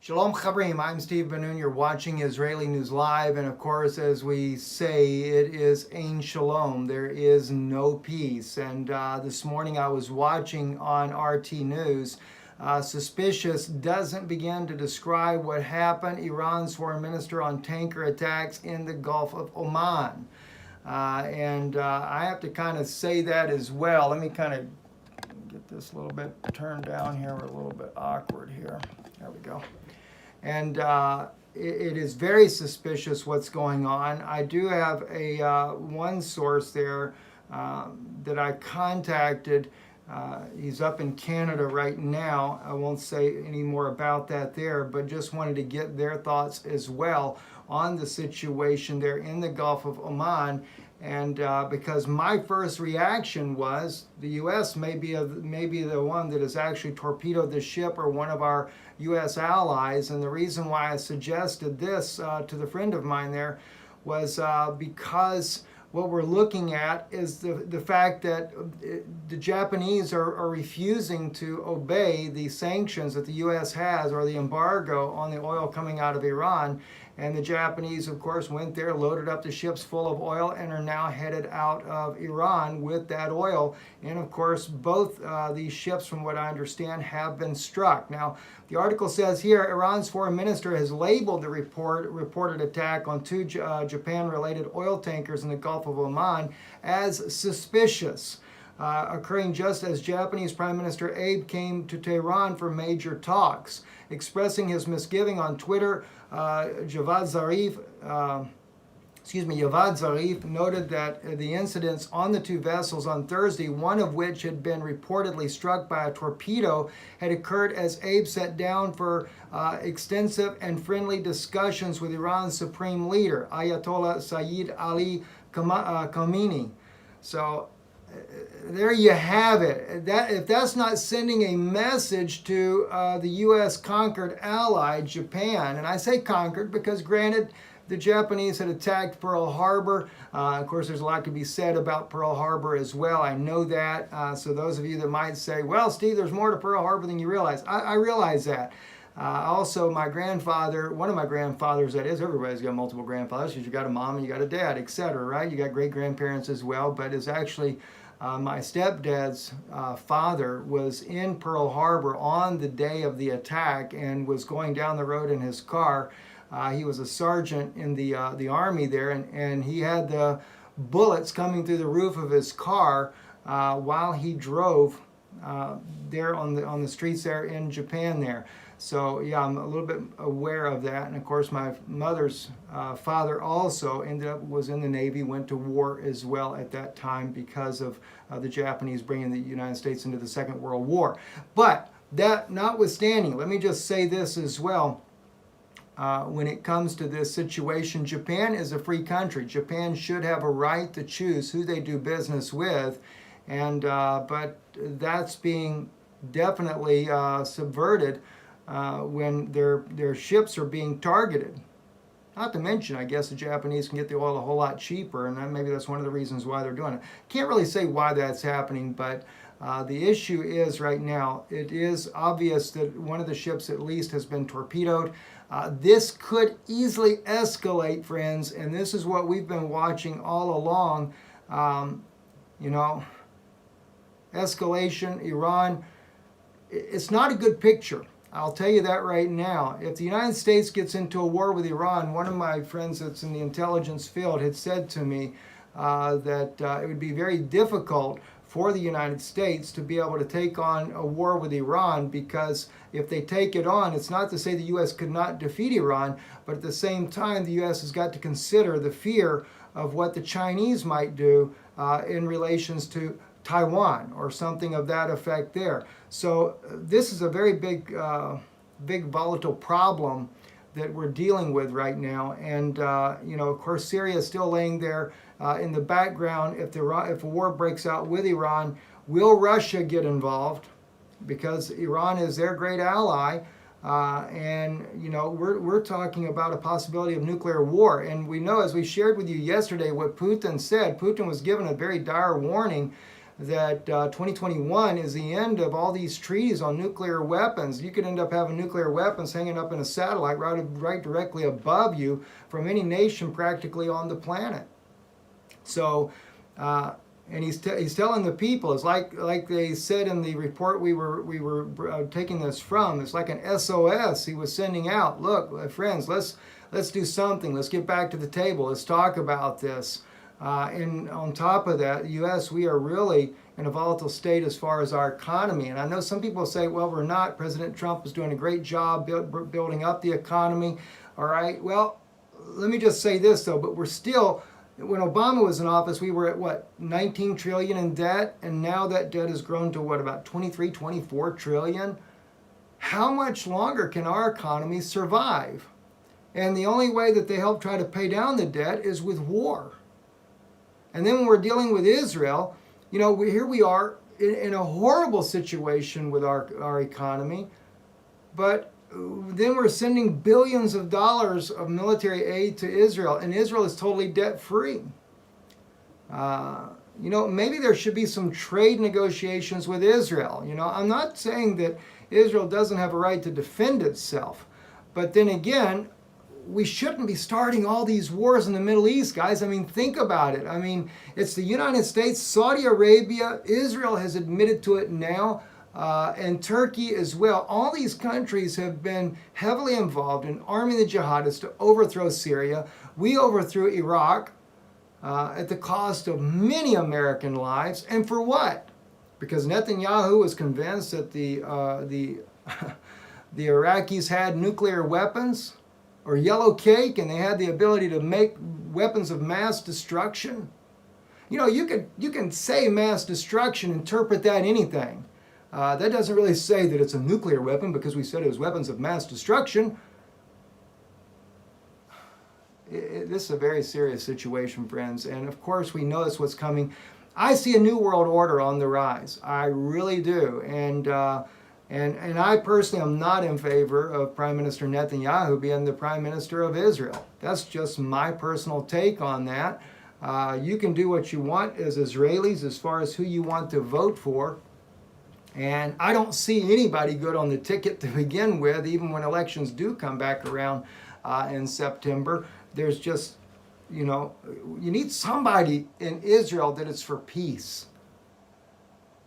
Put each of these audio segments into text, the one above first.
Shalom Chabrim, I'm Steve Ben-Nun. You're watching Israeli News Live, and of course, as we say, it is Ein Shalom. There is no peace. And this morning I was watching on RT News. Suspicious doesn't begin to describe what happened. Iran's foreign minister on tanker attacks in the Gulf of Oman. I have to kind of say that as well. Let me kind of get this a little bit turned down here. We're a little bit awkward here. There we go. And it is very suspicious what's going on. I do have a one source there that I contacted. He's up in Canada right now. I won't say any more about that there, but just wanted to get their thoughts as well on the situation there in the Gulf of Oman. And because my first reaction was the U.S. may be the one that has actually torpedoed the ship, or one of our U.S. allies. And the reason why I suggested this to the friend of mine there was because what we're looking at is the fact that the Japanese are refusing to obey the sanctions that the U.S. has, or the embargo on the oil coming out of Iran. And the Japanese, of course, went there, loaded up the ships full of oil, and are now headed out of Iran with that oil. And of course, both these ships, from what I understand, have been struck. Now, the article says here, Iran's foreign minister has labeled the reported attack on two Japan-related oil tankers in the Gulf of Oman as suspicious, occurring just as Japanese Prime Minister Abe came to Tehran for major talks. Expressing his misgiving on Twitter, Javad Zarif noted that the incidents on the two vessels on Thursday, one of which had been reportedly struck by a torpedo, had occurred as Abe sat down for extensive and friendly discussions with Iran's supreme leader, Ayatollah Sayyid Ali Khamenei. So there you have it. If that's not sending a message to the U.S. conquered ally, Japan, and I say conquered because, granted, the Japanese had attacked Pearl Harbor. Of course, there's a lot to be said about Pearl Harbor as well. I know that. So those of you that might say, well, Steve, there's more to Pearl Harbor than you realize. I realize that. Also, my grandfather, one of my grandfathers, that is, everybody's got multiple grandfathers because you got a mom and you got a dad, etc., right? You got great-grandparents as well, but it's actually my stepdad's father was in Pearl Harbor on the day of the attack and was going down the road in his car. He was a sergeant in the Army there, and he had the bullets coming through the roof of his car while he drove there on the streets there in Japan there. So yeah, I'm a little bit aware of that. And of course, my mother's father also was in the Navy, went to war as well at that time because of the Japanese bringing the United States into the Second World War. But that notwithstanding, let me just say this as well. When it comes to this situation, Japan is a free country. Japan should have a right to choose who they do business with, and but that's being definitely subverted when their ships are being targeted. Not to mention, I guess the Japanese can get the oil a whole lot cheaper, and maybe that's one of the reasons why they're doing it. Can't really say why that's happening, but the issue is right now, it is obvious that one of the ships at least has been torpedoed. This could easily escalate, friends, and this is what we've been watching all along. Escalation, Iran, it's not a good picture. I'll tell you that right now. If the United States gets into a war with Iran, one of my friends that's in the intelligence field had said to me that it would be very difficult for the United States to be able to take on a war with Iran, because if they take it on, it's not to say the U.S. could not defeat Iran, but at the same time, the U.S. has got to consider the fear of what the Chinese might do in relations to Taiwan or something of that effect there. So this is a very big volatile problem that we're dealing with right now. And of course, Syria is still laying there in the background. If a war breaks out with Iran, will Russia get involved? Because Iran is their great ally. We're talking about a possibility of nuclear war. And we know, as we shared with you yesterday, what Putin said. Putin was given a very dire warning that 2021 is the end of all these treaties on nuclear weapons. You could end up having nuclear weapons hanging up in a satellite right directly above you from any nation practically on the planet. So, and he's telling the people, it's like they said in the report we were taking this from. It's like an SOS he was sending out. Look, friends, let's do something. Let's get back to the table. Let's talk about this. And on top of that, the U.S., we are really in a volatile state as far as our economy. And I know some people say, well, we're not. President Trump is doing a great job building up the economy. All right. Well, let me just say this, though. But we're still, when Obama was in office, we were at, what, 19 trillion in debt? And now that debt has grown to, what, about 23, 24 trillion? How much longer can our economy survive? And the only way that they help try to pay down the debt is with war. And then when we're dealing with Israel, you know, here we are in a horrible situation with our economy, but then we're sending billions of dollars of military aid to Israel, and Israel is totally debt-free. You know, maybe there should be some trade negotiations with Israel. You know, I'm not saying that Israel doesn't have a right to defend itself, but then again, we shouldn't be starting all these wars in the Middle East, guys. I mean, think about it. I mean, it's the United States, Saudi Arabia, Israel has admitted to it now, and Turkey as well. All these countries have been heavily involved in arming the jihadists to overthrow Syria. We overthrew Iraq at the cost of many American lives. And for what? Because Netanyahu was convinced that the Iraqis had nuclear weapons or yellow cake, and they had the ability to make weapons of mass destruction. You know, you can say mass destruction, interpret that anything. That doesn't really say that it's a nuclear weapon because we said it was weapons of mass destruction. This is a very serious situation, friends, and of course we know that's what's coming. I see a new world order on the rise. I really do, and I personally am not in favor of Prime Minister Netanyahu being the Prime Minister of Israel. That's just my personal take on that. You can do what you want as Israelis as far as who you want to vote for. And I don't see anybody good on the ticket to begin with, even when elections do come back around in September. There's just, you know, you need somebody in Israel that is for peace.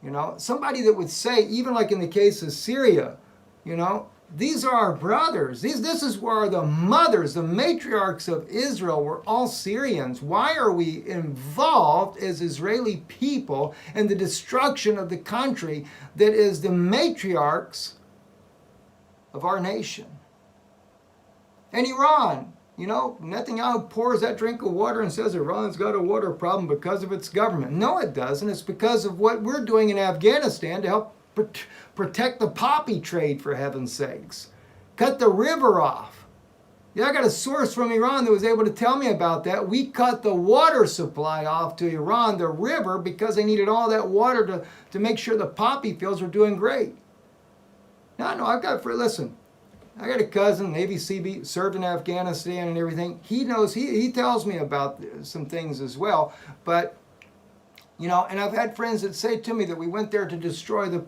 You know, somebody that would say, even like in the case of Syria, you know, these are our brothers. This is where the mothers, the matriarchs of Israel were all Syrians. Why are we involved as Israeli people in the destruction of the country that is the matriarchs of our nation? And Iran, you know, Netanyahu pours that drink of water and says Iran's got a water problem because of its government. No, it doesn't. It's because of what we're doing in Afghanistan to help protect the poppy trade, for heaven's sakes. Cut the river off. Yeah, I got a source from Iran that was able to tell me about that. We cut the water supply off to Iran, the river, because they needed all that water to make sure the poppy fields were doing great. No, listen, I got a cousin, Navy Seabee, served in Afghanistan and everything. He knows, he tells me about some things as well. But, you know, and I've had friends that say to me that we went there to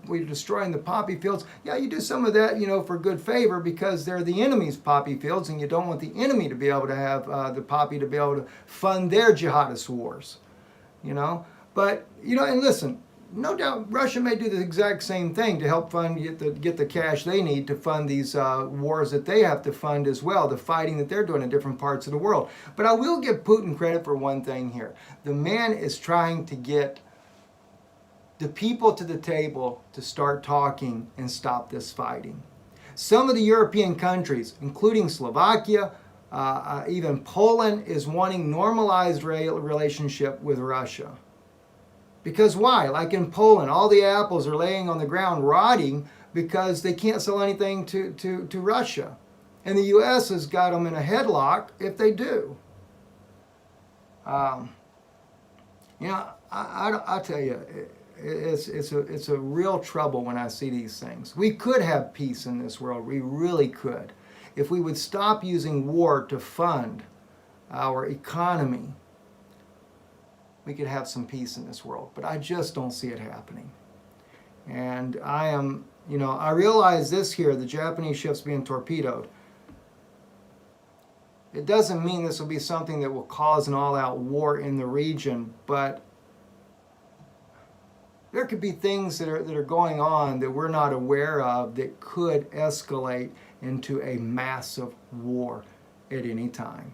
we're destroying the poppy fields. Yeah, you do some of that, you know, for good favor because they're the enemy's poppy fields and you don't want the enemy to be able to have the poppy to be able to fund their jihadist wars, you know. But, you know, and listen, no doubt Russia may do the exact same thing to help get the cash they need to fund these wars that they have to fund as well, the fighting that they're doing in different parts of the world. But I will give Putin credit for one thing here. The man is trying to get the people to the table to start talking and stop this fighting. Some of the European countries, including Slovakia, even Poland, is wanting normalized relationship with Russia. Because why? Like in Poland, all the apples are laying on the ground rotting because they can't sell anything to Russia. And the U.S. has got them in a headlock if they do. You know, I tell you, it's a real trouble when I see these things. We could have peace in this world. We really could. If we would stop using war to fund our economy. we could have some peace in this world. But I just don't see it happening. And I am, I realize this here, the Japanese ships being torpedoed. It doesn't mean this will be something that will cause an all-out war in the region, but there could be things that are going on that we're not aware of that could escalate into a massive war at any time.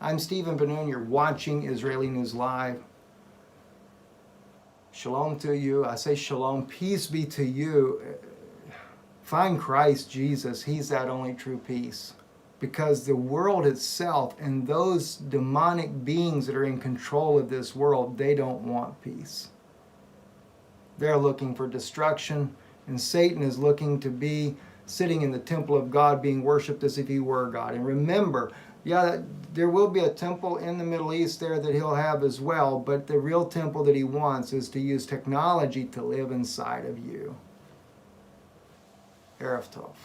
I'm Stephen Ben-Nun. You're watching Israeli News Live. Shalom to you. I say shalom. Peace be to you. Find Christ Jesus. He's that only true peace. Because the world itself and those demonic beings that are in control of this world, they don't want peace. They're looking for destruction, and Satan is looking to be sitting in the temple of God, being worshipped as if he were God. And remember, there will be a temple in the Middle East there that he'll have as well, but the real temple that he wants is to use technology to live inside of you. Erev Tov.